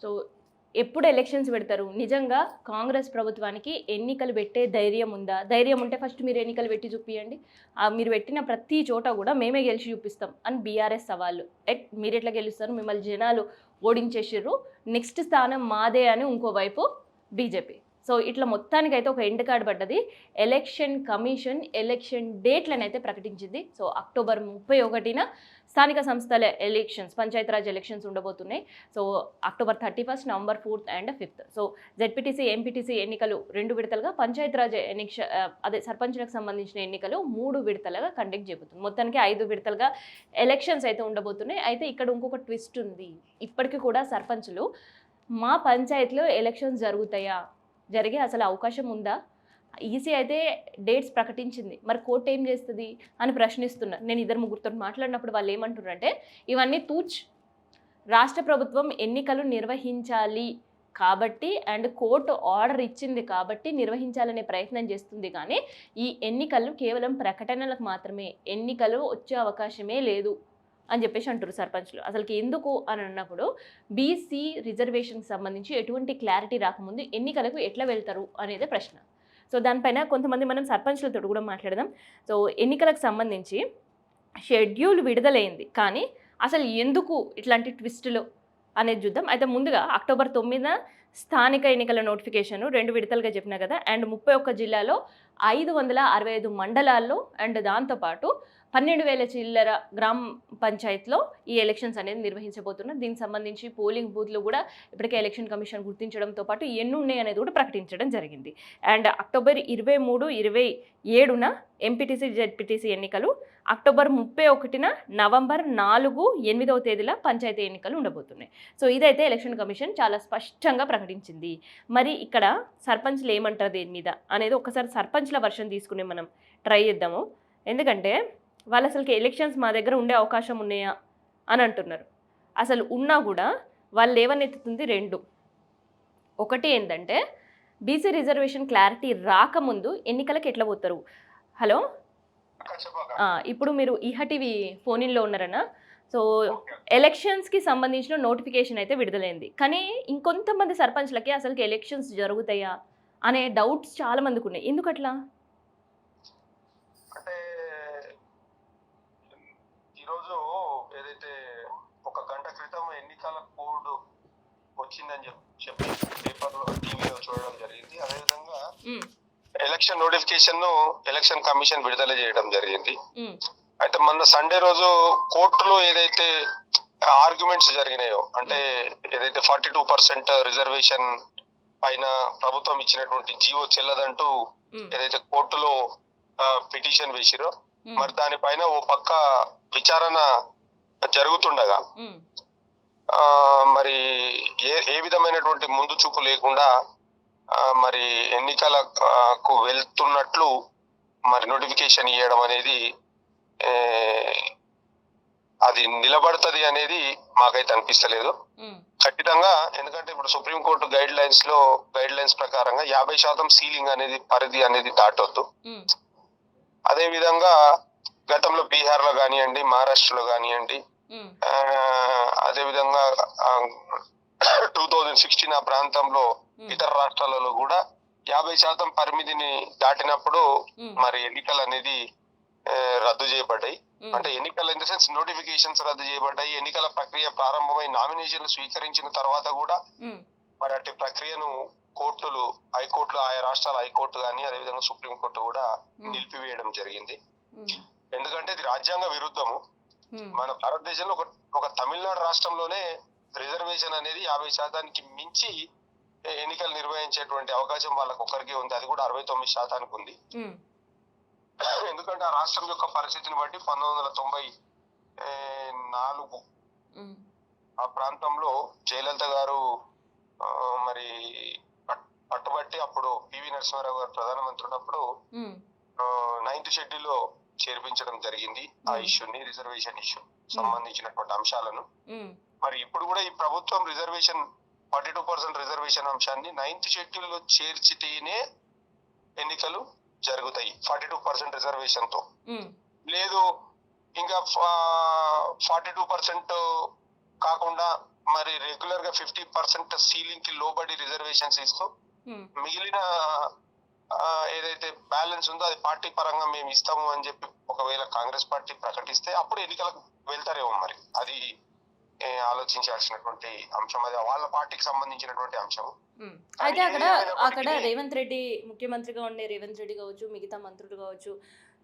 So ఎప్పుడు elections పెడతారు? నిజంగా కాంగ్రెస్ ప్రభుత్వానికి ఎన్నికలు పెట్టే ధైర్యం ఉందా? ధైర్యం ఉంటే ఫస్ట్ మీరు ఎన్నికలు పెట్టి చూపియండి. మీరు పెట్టిన ప్రతి చోట కూడా మేమే గెలిచి చూపిస్తాం అని బీఆర్ఎస్ సవాళ్ళు. మీరెట్లా గెలుస్తారు? మిమ్మల్ని జనాలు ఓడించేసిర్రు. నెక్స్ట్ స్థానం మాదే అని ఇంకోవైపు బీజేపీ. సో ఇట్లా మొత్తానికైతే ఒక ఎండ్ కార్డ్ పడ్డది. ఎలక్షన్ కమిషన్ ఎలక్షన్ డేట్లనైతే ప్రకటించింది. సో అక్టోబర్ 31న స్థానిక సంస్థల ఎలక్షన్స్, పంచాయతీరాజ్ ఎలక్షన్స్ ఉండబోతున్నాయి. So October 31, November 4th and 5th. So ZPTC, MPTC ఎన్నికలు 2 విడతలుగా, పంచాయతీరాజ్ సర్పంచ్లకు సంబంధించిన ఎన్నికలు 3 విడతలుగా కండక్ట్ చేయబోతుంది. మొత్తానికి 5 విడతలుగా ఎలక్షన్స్ అయితే ఉండబోతున్నాయి. అయితే ఇక్కడ ఇంకొక ట్విస్ట్ ఉంది. ఇప్పటికీ కూడా సర్పంచులు మా పంచాయతీలో ఎలక్షన్స్ జరుగుతాయా, జరిగే అసలు అవకాశం ఉందా, ఈసీ అయితే డేట్స్ ప్రకటించింది, మరి కోర్టు ఏం చేస్తుంది అని ప్రశ్నిస్తున్నారు. నేను 2-3 మాట్లాడినప్పుడు వాళ్ళు ఏమంటున్నారంటే ఇవన్నీ రాష్ట్ర ప్రభుత్వం ఎన్నికలు నిర్వహించాలి కాబట్టి అండ్ కోర్టు ఆర్డర్ ఇచ్చింది కాబట్టి నిర్వహించాలనే ప్రయత్నం చేస్తుంది. కానీ ఈ ఎన్నికలు కేవలం ప్రకటనలకు మాత్రమే, ఎన్నికలు వచ్చే అవకాశమే లేదు అని చెప్పేసి అంటారు సర్పంచ్లు. అసలుకి ఎందుకు అని అన్నప్పుడు బీసీ రిజర్వేషన్కి సంబంధించి ఎటువంటి క్లారిటీ రాకముందు ఎన్నికలకు ఎట్లా వెళ్తారు అనేది ప్రశ్న. సో దానిపైన కొంతమంది మనం సర్పంచ్లతో కూడా మాట్లాడదాం. సో ఎన్నికలకు సంబంధించి షెడ్యూల్ విడుదలైంది, కానీ అసలు ఎందుకు ఇట్లాంటి ట్విస్టులు అనేది చూద్దాం. అయితే ముందుగా అక్టోబర్ 9న స్థానిక ఎన్నికల నోటిఫికేషన్ 2 విడతలుగా చెప్పినా కదా, అండ్ 31 జిల్లాలో 565 మండలాల్లో అండ్ దాంతోపాటు 12,000 చిల్లర గ్రామ పంచాయత్లో ఈ ఎలక్షన్స్ అనేది నిర్వహించబోతున్నారు. దీనికి సంబంధించి పోలింగ్ బూత్లు కూడా ఇప్పటికే ఎలక్షన్ కమిషన్ గుర్తించడంతో పాటు ఎన్ని ఉన్నాయి అనేది కూడా ప్రకటించడం జరిగింది. అండ్ అక్టోబర్ 23, 27న ఎంపీటీసీ, జెడ్పీటీసీ ఎన్నికలు, అక్టోబర్ 31న, నవంబర్ 4, 8వ తేదీల పంచాయతీ ఎన్నికలు ఉండబోతున్నాయి. సో ఇదైతే ఎలక్షన్ కమిషన్ చాలా స్పష్టంగా ప్రకటించింది. మరి ఇక్కడ సర్పంచ్లు ఏమంటారు దీని మీద అనేది ఒకసారి సర్పంచ్ల వర్షన్ తీసుకుని మనం ట్రై చేద్దాము. ఎందుకంటే వాళ్ళు అసలుకి ఎలక్షన్స్ మా దగ్గర ఉండే అవకాశం ఉన్నాయా అని అంటున్నారు. అసలు ఉన్నా కూడా వాళ్ళు లేవనెత్తుతుంది 2. ఒకటి ఏంటంటే బీసీ రిజర్వేషన్ క్లారిటీ రాకముందు ఎన్నికలకు ఎట్లా పోతారు. హలో, ఇప్పుడు మీరు ఈహ టీవీ ఫోన్ ఇన్లో ఉన్నారన్నా. సో ఎలక్షన్స్కి సంబంధించిన నోటిఫికేషన్ అయితే విడుదలైంది, కానీ ఇంకొంతమంది సర్పంచ్లకి అసలుకి ఎలక్షన్స్ జరుగుతాయా అనే డౌట్స్ చాలా మందికి ఉన్నాయి. ఎందుకు అట్లా? అంటే ఈరోజు ఏదైతే 1 గంట క్రితం ఎన్నికల కోడ్ వచ్చిందని చెప్పి పేపర్లో, టీవీలో చూడడం జరిగింది. అదేవిధంగా ఎలక్షన్ నోటిఫికేషన్ ను ఎలక్షన్ కమిషన్ విడుదల చేయడం జరిగింది. అయితే మొన్న సండే రోజు కోర్టులో ఏదైతే ఆర్గ్యుమెంట్స్ జరిగినాయో, అంటే ఏదైతే 42% రిజర్వేషన్ పైన ప్రభుత్వం ఇచ్చినటువంటి జీవో చెల్లదంటూ ఏదైతే కోర్టులో పిటిషన్ వేసిరో, మరి దానిపైన ఓ పక్క విచారణ జరుగుతుండగా మరి ఏ విధమైనటువంటి ముందు చూపు లేకుండా మరి ఎన్నికలకు వెళ్తున్నట్లు మరి నోటిఫికేషన్ ఇవ్వడం అనేది అది నిలబడుతుంది అనేది మాకైతే అనిపిస్తలేదు ఖచ్చితంగా. ఎందుకంటే ఇప్పుడు సుప్రీంకోర్టు గైడ్ లైన్స్ ప్రకారంగా 50% సీలింగ్ అనేది, పరిధి అనేది దాటొద్దు. అదే విధంగా గతంలో బీహార్ లో కానివ్వండి, మహారాష్ట్రలో కానివ్వండి, అదే విధంగా 2016 ఆ ప్రాంతంలో ఇతర రాష్ట్రాలలో కూడా 50% పరిమితిని దాటినప్పుడు మరి ఎన్నికలు అనేది రద్దు చేయబడ్డాయి. అంటే ఎన్నికల ఇన్ ద సెన్స్ నోటిఫికేషన్స్ రద్దు చేయబడ్డాయి. ఎన్నికల ప్రక్రియ ప్రారంభమై నామినేషన్లు స్వీకరించిన తర్వాత కూడా మరి అట్టి ప్రక్రియను కోర్టులు, హైకోర్టులు, ఆయా రాష్ట్రాల హైకోర్టు కానీ అదేవిధంగా సుప్రీంకోర్టు కూడా నిలిపివేయడం జరిగింది. ఎందుకంటే ఇది రాజ్యాంగ విరుద్ధము. మన భారతదేశంలో ఒక తమిళనాడు రాష్ట్రంలోనే రిజర్వేషన్ అనేది 50% మించి ఎన్నికలు నిర్వహించేటువంటి అవకాశం వాళ్ళకి ఒక్కరికే ఉంది. అది కూడా 69% ఉంది. ఎందుకంటే ఆ రాష్ట్రం యొక్క పరిస్థితిని బట్టి 1994 ఆ ప్రాంతంలో జయలలిత గారు మరి పట్టుబట్టి అప్పుడు పివి నరసింహారావు గారు ప్రధానమంత్రి ఉన్నప్పుడు 9th షెడ్యూల్ లో చేర్పించడం జరిగింది. ఆ ఇష్యూని, రిజర్వేషన్ ఇష్యూ సంబంధించినటువంటి అంశాలను. మరి ఇప్పుడు కూడా ఈ ప్రభుత్వం 42% రిజర్వేషన్ అంశాన్ని 9th షెడ్యూల్ లో చేర్చితేనే ఎన్నికలు జరుగుతాయి 42% రిజర్వేషన్ తో. లేదు ఇంకా 42% కాకుండా మరి రెగ్యులర్ గా 50% సీలింగ్ కి లోబడి రిజర్వేషన్స్ ఇస్తూ మిగిలిన ఏదైతే బ్యాలెన్స్ ఉందో అది పార్టీ పరంగా మేము ఇస్తాము అని చెప్పి ఒకవేళ కాంగ్రెస్ పార్టీ ప్రకటిస్తే అప్పుడు ఎన్నికలకు వెళ్తారేమో. మరి అది ఆలోచించాల్సినటువంటి అంశం, అది వాళ్ళ పార్టీకి సంబంధించినటువంటి అంశం. అయితే అక్కడ రేవంత్ రెడ్డి ముఖ్యమంత్రిగా ఉండే రేవంత్ రెడ్డి కావచ్చు, మిగతా మంత్రులు కావచ్చు,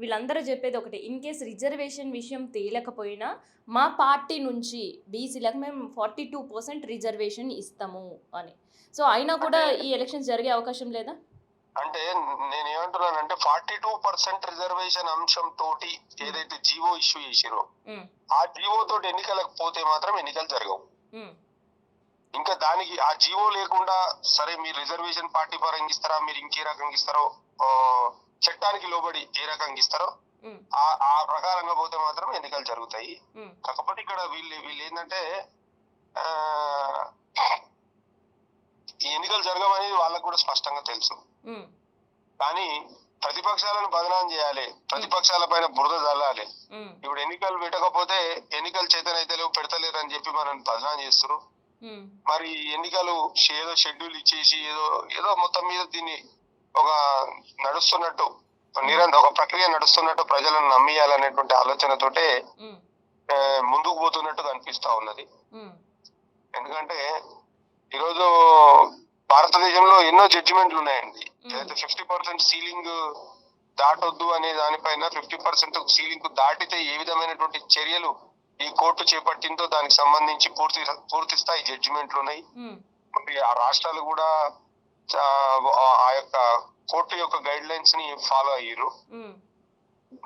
వీళ్ళందరూ చెప్పేది ఒకటే, ఇన్ కేస్ రిజర్వేషన్ విషయం తేలకపోయినా మా పార్టీ నుంచి బీసీలకు మేము 42% రిజర్వేషన్ ఇస్తాము అని. సో అయినా కూడా ఈ ఎలక్షన్స్ జరిగే అవకాశం లేదా? అంటే నేను ఏమంటున్నానంటే 42% రిజర్వేషన్ అంశం తోటి ఏదైతే జీవో ఇష్యూ చేసిరో ఆ జీవో తోటి ఎన్నికలకు పోతే మాత్రం ఎన్నికలు జరగవు. ఇంకా దానికి ఆ జీవో లేకుండా సరే మీరు రిజర్వేషన్ పార్టీ పరంగా ఇస్తారా, మీరు ఇంకే రకంగా ఇస్తారో, చట్టానికి లోబడి ఏ రకంగా ఇస్తారో ఆ ప్రకారంగా పోతే మాత్రం ఎన్నికలు జరుగుతాయి. కాకపోతే ఇక్కడ వీళ్ళు ఏంటంటే ఈ ఎన్నికలు జరగవనేది వాళ్ళకు కూడా స్పష్టంగా తెలుసు. కానీ ప్రతిపక్షాలను బదనాం చేయాలి, ప్రతిపక్షాల పైన బురద చల్లాలి. ఇప్పుడు ఎన్నికలు పెట్టకపోతే ఎన్నికలు చేతనైతే లేవు, పెడతలేరు అని చెప్పి మనం బదనాం చేస్తారు. మరి ఎన్నికలు ఏదో షెడ్యూల్ ఇచ్చేసి ఏదో మొత్తం మీద దీన్ని ఒక నడుస్తున్నట్టు ఒక ప్రక్రియ నడుస్తున్నట్టు ప్రజలను నమ్మియాలనేటువంటి ఆలోచనతోటే ముందుకు పోతున్నట్టు కనిపిస్తా ఉన్నది. ఎందుకంటే ఈరోజు భారతదేశంలో ఎన్నో జడ్జిమెంట్లు ఉన్నాయండి. ఏదైతే 50% సీలింగ్ దాటొద్దు అనే దానిపైన 50% సీలింగ్ దాటితే ఏ విధమైనటువంటి చర్యలు ఈ కోర్టు చేపట్టిందో దానికి సంబంధించి పూర్తి స్థాయి జడ్జిమెంట్లు ఉన్నాయి. ఆ రాష్ట్రాలు కూడా ఆ యొక్క కోర్టు యొక్క గైడ్ లైన్స్ ని ఫాలో అయ్యారు.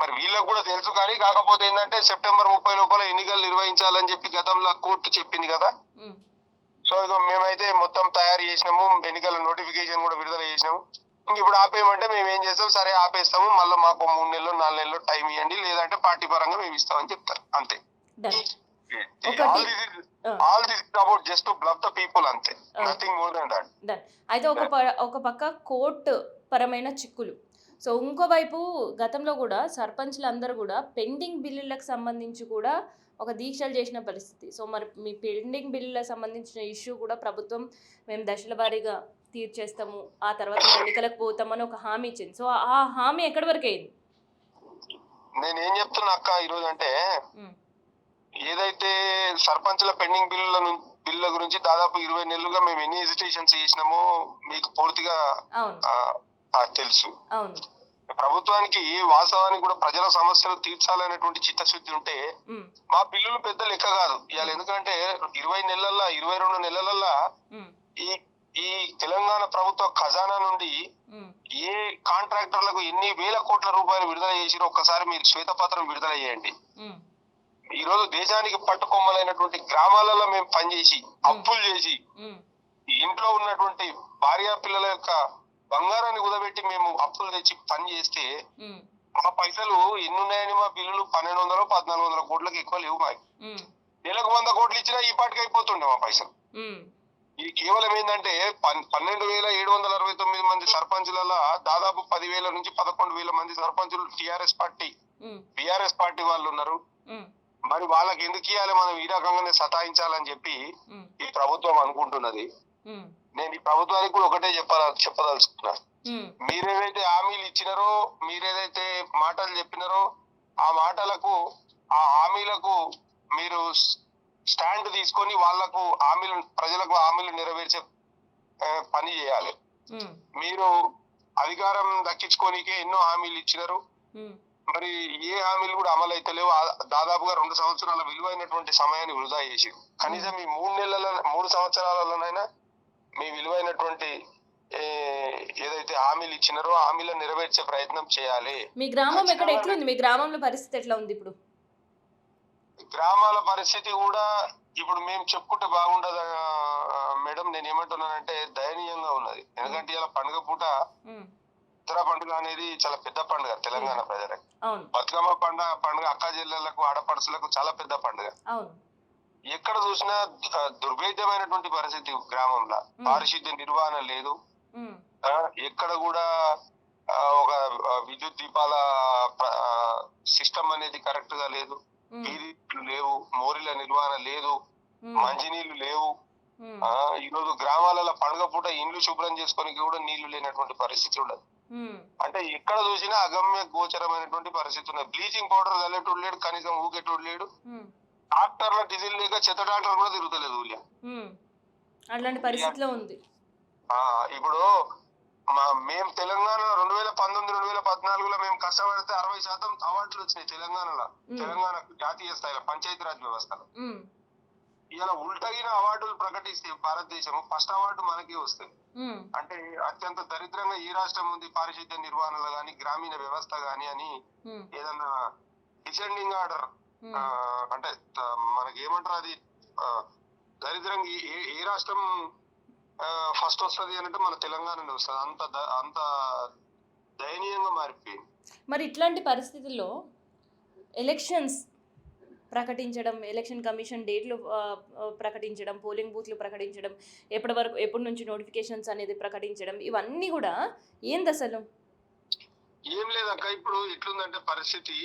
మరి వీళ్ళకు కూడా తెలుసు. కానీ కాకపోతే ఏంటంటే సెప్టెంబర్ 30 లోపల ఎన్నికలు నిర్వహించాలని చెప్పి గతంలో కోర్టు చెప్పింది కదా. సో ఇక మేమైతే మొత్తం తయారు చేసినాము, ఎన్నికల నోటిఫికేషన్ కూడా విడుదల చేసినాము. ఇంక ఇప్పుడు ఆపేయమంటే మేము ఏం చేస్తాం, సరే ఆపేస్తాము, మళ్ళీ మాకు 3 నెలలు 4 నెలలు టైం ఇవ్వండి, లేదంటే పార్టీ పరంగా మేము ఇస్తామని చెప్తారు. అంతే. All this about just to bluff the people, అంతే, నథింగ్ మోర్ దెన్ దట్. అయితే ఒక పక్క కోర్టు పరమైన చిక్కులు, సో ఇంకోవైపు గతంలో కూడా సర్పంచ్లందరూ కూడా పెండింగ్ బిల్లులకు సంబంధించి కూడా ఒక దీక్షలు చేసిన పరిస్థితి. సో మరి మీ పెండింగ్ బిల్లులకు సంబంధించిన ఇష్యూ కూడా ప్రభుత్వం మేము దశల వారీగా తీర్చేస్తాము, ఆ తర్వాత ఎన్నికలకు పోతామని ఒక హామీ ఇచ్చింది. సో ఆ హామీ ఎక్కడి వరకు అయింది? నేనేం చెప్తున్నా అక్క ఈరోజు అంటే, ఏదైతే సర్పంచ్ల పెండింగ్ బిల్లుల గురించి దాదాపు 20 నెలలుగా మేము ఎన్ని హెజిటేషన్స్ చేసినామో మీకు పూర్తిగా తెలుసు. ప్రభుత్వానికి వాస్తవానికి కూడా ప్రజల సమస్యలు తీర్చాలనేటువంటి చిత్తశుద్ధి ఉంటే మా బిల్లులు పెద్ద లెక్క కాదు ఇవాళ. ఎందుకంటే 22 నెలలల్లా ఈ తెలంగాణ ప్రభుత్వ ఖజానా నుండి ఏ కాంట్రాక్టర్లకు ఎన్ని వేల కోట్ల రూపాయలు విడుదల చేసిరో ఒక్కసారి మీరు శ్వేతపత్రం విడుదల చేయండి. ఈ రోజు దేశానికి పట్టుకొమ్మలైనటువంటి గ్రామాలలో మేము పనిచేసి అప్పులు చేసి ఇంట్లో ఉన్నటువంటి భార్య పిల్లల యొక్క బంగారాన్ని కుదబెట్టి మేము అప్పులు తెచ్చి పని చేస్తే మా పైసలు ఎన్నున్నాయని మా బిల్లులు 1200-1400 కోట్లకు ఎక్కువ లేవు. మాకు నెలకు 100 కోట్లు ఇచ్చినా ఈ పాటికి అయిపోతుండే మా పైసలు. ఇది కేవలం ఏంటంటే 12,769 మంది సర్పంచులలో దాదాపు 10,000 నుంచి 11,000 మంది సర్పంచులు బిఆర్ఎస్ పార్టీ వాళ్ళు ఉన్నారు. మరి వాళ్ళకి ఎందుకు ఇవ్వాలి, మనం ఈ రకంగానే సతాయించాలని చెప్పి ఈ ప్రభుత్వం అనుకుంటున్నది. నేను ఈ ప్రభుత్వానికి కూడా ఒకటే చెప్పదలుచుకున్నా, మీరేదైతే హామీలు ఇచ్చినారో, మీరేదైతే మాటలు చెప్పినారో ఆ హామీలకు మీరు స్టాండ్ తీసుకొని వాళ్లకు ప్రజలకు హామీలు నెరవేర్చే పని చేయాలి. మీరు అధికారం దక్కించుకోనికే ఎన్నో హామీలు ఇచ్చినారు, మరి ఏ హామీలు కూడా అమలు అయితే లేవు. దాదాపుగా 2 సంవత్సరాల విలువైనటువంటి సమయాన్ని వృధా చేసి కనీసం ఈ 3 సంవత్సరాలలోనైనా మీ విలువైనటువంటి ఏదైతే హామీలు ఇచ్చినారో హామీలను నెరవేర్చే ప్రయత్నం చేయాలి. మీ గ్రామం ఎట్లుంది? మీ గ్రామంలో పరిస్థితి ఎట్లా ఉంది ఇప్పుడు? గ్రామాల పరిస్థితి కూడా ఇప్పుడు మేము చెప్పుకుంటే బాగుండదు మేడం. నేను ఏమంటున్నానంటే దయనీయంగా ఉన్నది. ఎందుకంటే ఇలా పండుగ పూట దసరా పండుగ అనేది చాలా పెద్ద పండుగ తెలంగాణ ప్రజలకు. బతుకమ్మ పండుగ అక్క చెల్లెళ్లకు ఆడపడుచులకు చాలా పెద్ద పండుగ. ఎక్కడ చూసినా దుర్భేద్యమైనటువంటి పరిస్థితి గ్రామంలో. పారిశుద్ధ్య నిర్వహణ లేదు, ఎక్కడ కూడా ఒక విద్యుత్ దీపాల సిస్టమ్ అనేది కరెక్ట్ గా లేదు, వీధులు లేవు, మోరీల నిర్వహణ లేదు. మంచినీళ్లు లేవు. ఈ రోజు గ్రామాలలో పండుగ పూట ఇండ్లు శుభ్రం చేసుకోనికి కూడా నీళ్లు లేనటువంటి పరిస్థితి ఉండదు. అంటే ఎక్కడ చూసినా అగమ్య గోచరమైనటువంటి పరిస్థితి ఉన్నది. బ్లీచింగ్ పౌడర్ చల్లేటోడు లేడు, కనీసం ఊకేటోడు లేడు. ట్రాక్టర్ల డీజిల్ లేక చెత్త ట్రాక్టర్ కూడా తిరుగుతలేదు ఊళ్ళో. అట్లాంటి పరిస్థితిలో ఉంది. ఇప్పుడు మేము తెలంగాణలో 2019, 2014లో మేము కష్టపడితే 60% అవార్డులు వచ్చినాయి తెలంగాణలో. తెలంగాణ జాతీయ స్థాయిలో పంచాయతీరాజ్ వ్యవస్థలో. ఇలా ఉల్టగిన అవార్డులు ప్రకటిస్తే భారతదేశం ఫస్ట్ అవార్డు మనకే వస్తాయి. అంటే అత్యంత దరిద్రంగా ఈ రాష్ట్రం ఉంది పారిశుద్ధ్య నిర్వహణలో గాని, గ్రామీణ వ్యవస్థ గాని అని ఏదన్నా డిసెండింగ్ ఆర్డర్ అంటే మనకి ఏమంటారు అది దరిద్రంగా ఏ రాష్ట్రం ఫస్ట్ వస్తుంది అంటే మన తెలంగాణనే వస్తుంది. అంత దయనీయంగా మారిపోయింది. మరి ఇట్లాంటి పరిస్థితుల్లో ఎలక్షన్స్ ప్రకటించడం, ఎలక్షన్ కమిషన్ డేట్లు ప్రకటించడం, పోలింగ్ బూత్లు ప్రకటించడం, ఎప్పటి నుంచి నోటిఫికేషన్స్ అనేది ప్రకటించడం, ఇవన్నీ కూడా ఏంది అసలు? ఏం లేదక్క, ఇప్పుడు ఎట్లుందంటే పరిస్థితి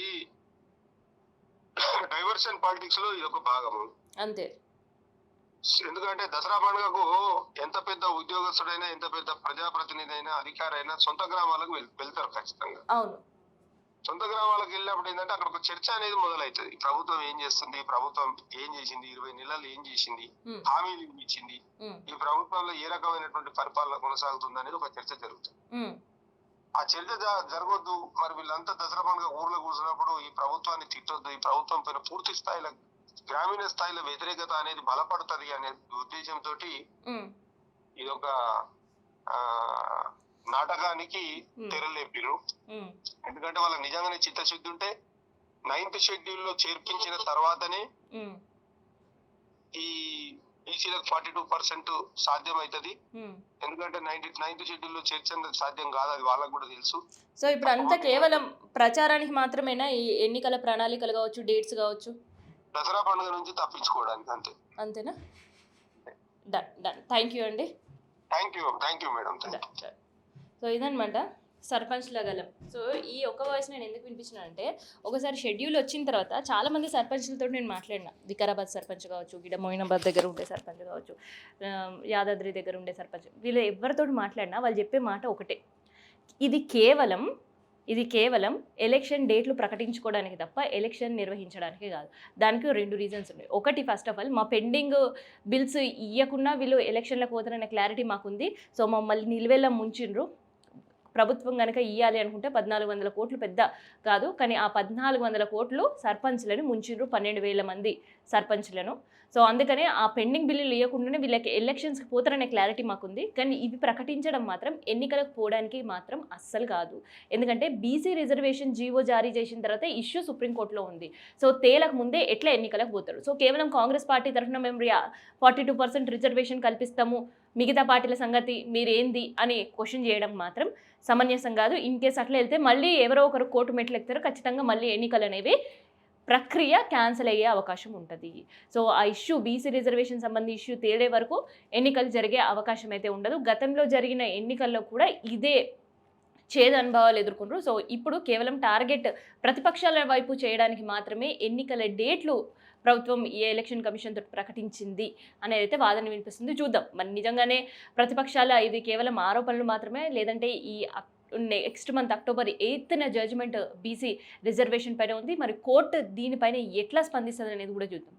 డైవర్షన్ పాలిటిక్స్ లో ఇది ఒక భాగము అంతే. ఎందుకంటే దసరా పండుగకు ఎంత పెద్ద ఉద్యోగస్తుడైనా, ఎంత పెద్ద ప్రజాప్రతినిధి అయినా, అధికారి అయినా సొంత గ్రామాలకు వెళ్తారు ఖచ్చితంగా. అవును, సొంత గ్రామాలకు వెళ్ళినప్పుడు ఏంటంటే అక్కడ ఒక చర్చ అనేది మొదలవుతుంది. ప్రభుత్వం ఏం చేస్తుంది, ప్రభుత్వం ఏం చేసింది, 20 నెలలు ఏం చేసింది, హామీలు ఏమి ఇచ్చింది, ఈ ప్రభుత్వంలో ఏ రకమైనటువంటి పరిపాలన కొనసాగుతుంది అనేది ఒక చర్చ జరుగుతుంది. ఆ చర్చ జరగొద్దు, మరి వీళ్ళంతా దసరా పండుగ ఊర్లో కూర్చున్నప్పుడు ఈ ప్రభుత్వాన్ని తిట్టొద్దు, ఈ ప్రభుత్వం పైన పూర్తి స్థాయిలో గ్రామీణ స్థాయిలో వ్యతిరేకత అనేది బలపడుతుంది అనే ఉద్దేశంతో ఇది ఒక నాటకానికి తెరలేపిరు. ఎందుకంటే వాళ్ళకి నిజంగానే చిత్తశుద్ధి ఉంటే 9th షెడ్యూల్ లో చేర్పించిన తర్వాతనే ఈ బీసీలకు 42% సాధ్యమవుతుంది. ఎందుకంటే 9th షెడ్యూల్ లో చేర్చడం సాధ్యం కాదు, అది వాళ్ళకు కూడా తెలుసు. సో ఇప్పుడు అంతా కేవలం ప్రచారానికి మాత్రమేనా ఈ ఎన్నికల ప్రణాళికలు కావచ్చు, డేట్స్ కావచ్చు, దసరా పండుగ నుంచి తప్పించుకోవడానికి అంతే. అంతేనా? Done done. థ్యాంక్ యూ అండి. Thank you madam. సో ఇదనమాట సర్పంచ్ల గలం. సో ఈ ఒక్క వాయిస్ నేను ఎందుకు వినిపించినా ఒకసారి షెడ్యూల్ వచ్చిన తర్వాత చాలామంది సర్పంచ్లతో నేను మాట్లాడినా. వికారాబాద్ సర్పంచ్ కావచ్చు, గిడ మోయినాబాద్ దగ్గర ఉండే సర్పంచ్ కావచ్చు, యాదాద్రి దగ్గర ఉండే సర్పంచ్, వీళ్ళు ఎవరితో మాట్లాడినా వాళ్ళు చెప్పే మాట ఒకటే, ఇది కేవలం ఎలక్షన్ డేట్లు ప్రకటించుకోవడానికి తప్ప ఎలక్షన్ నిర్వహించడానికి కాదు. దానికి 2 రీజన్స్ ఉన్నాయి. ఒకటి, ఫస్ట్ ఆఫ్ ఆల్ మా పెండింగ్ బిల్స్ ఇవ్వకుండా వీళ్ళు ఎలక్షన్లకు పోతారనే క్లారిటీ మాకుంది. సో మమ్మల్ని నిలువెల్లా ముంచిండ్రు. ప్రభుత్వం కనుక ఇవ్వాలి అనుకుంటే 1400 కోట్లు పెద్ద కాదు, కానీ ఆ 1400 కోట్లు సర్పంచ్లను ముంచిండ్రు, 12,000 మంది సర్పంచ్లను. సో అందుకనే ఆ పెండింగ్ బిల్లులు ఇవ్వకుండానే వీళ్ళకి ఎలక్షన్స్కి పోతారనే క్లారిటీ మాకుంది. కానీ ఇవి ప్రకటించడం మాత్రం ఎన్నికలకు పోవడానికి మాత్రం అస్సలు కాదు. ఎందుకంటే బీసీ రిజర్వేషన్ జీవో జారీ చేసిన తర్వాత ఇష్యూ సుప్రీంకోర్టులో ఉంది. సో తేలక ముందే ఎట్లా ఎన్నికలకు పోతారు? సో కేవలం కాంగ్రెస్ పార్టీ తరఫున మేము 42% రిజర్వేషన్ కల్పిస్తాము, మిగతా పార్టీల సంగతి మీరేంది అని క్వశ్చన్ చేయడం మాత్రం సమంజసం కాదు. ఇన్ కేసు అట్లా వెళ్తే మళ్ళీ ఎవరో ఒకరు కోర్టు మెట్లు ఎక్కుతారు, ఖచ్చితంగా మళ్ళీ ఎన్నికలు అనేవి ప్రక్రియ క్యాన్సిల్ అయ్యే అవకాశం ఉంటుంది. సో ఆ ఇష్యూ బీసీ రిజర్వేషన్ సంబంధించి ఇష్యూ తేలే వరకు ఎన్నికలు జరిగే అవకాశం అయితే ఉండదు. గతంలో జరిగిన ఎన్నికల్లో కూడా ఇదే చేదు అనుభవాలు ఎదుర్కొంటారు. సో ఇప్పుడు కేవలం టార్గెట్ ప్రతిపక్షాల వైపు చేయడానికి మాత్రమే ఎన్నికల డేట్లు ప్రభుత్వం ఈ ఎలక్షన్ కమిషన్ తోటి ప్రకటించింది అనేది అయితే వాదన వినిపిస్తుంది. చూద్దాం మరి నిజంగానే ప్రతిపక్షాల ఇది కేవలం ఆరోపణలు మాత్రమే, లేదంటే ఈ నెక్స్ట్ మంత్ October 8న జడ్జిమెంట్ బీసీ రిజర్వేషన్ పైన ఉంది. మరి కోర్టు దీనిపైన ఎట్లా స్పందిస్తుంది అనేది కూడా చూద్దాం.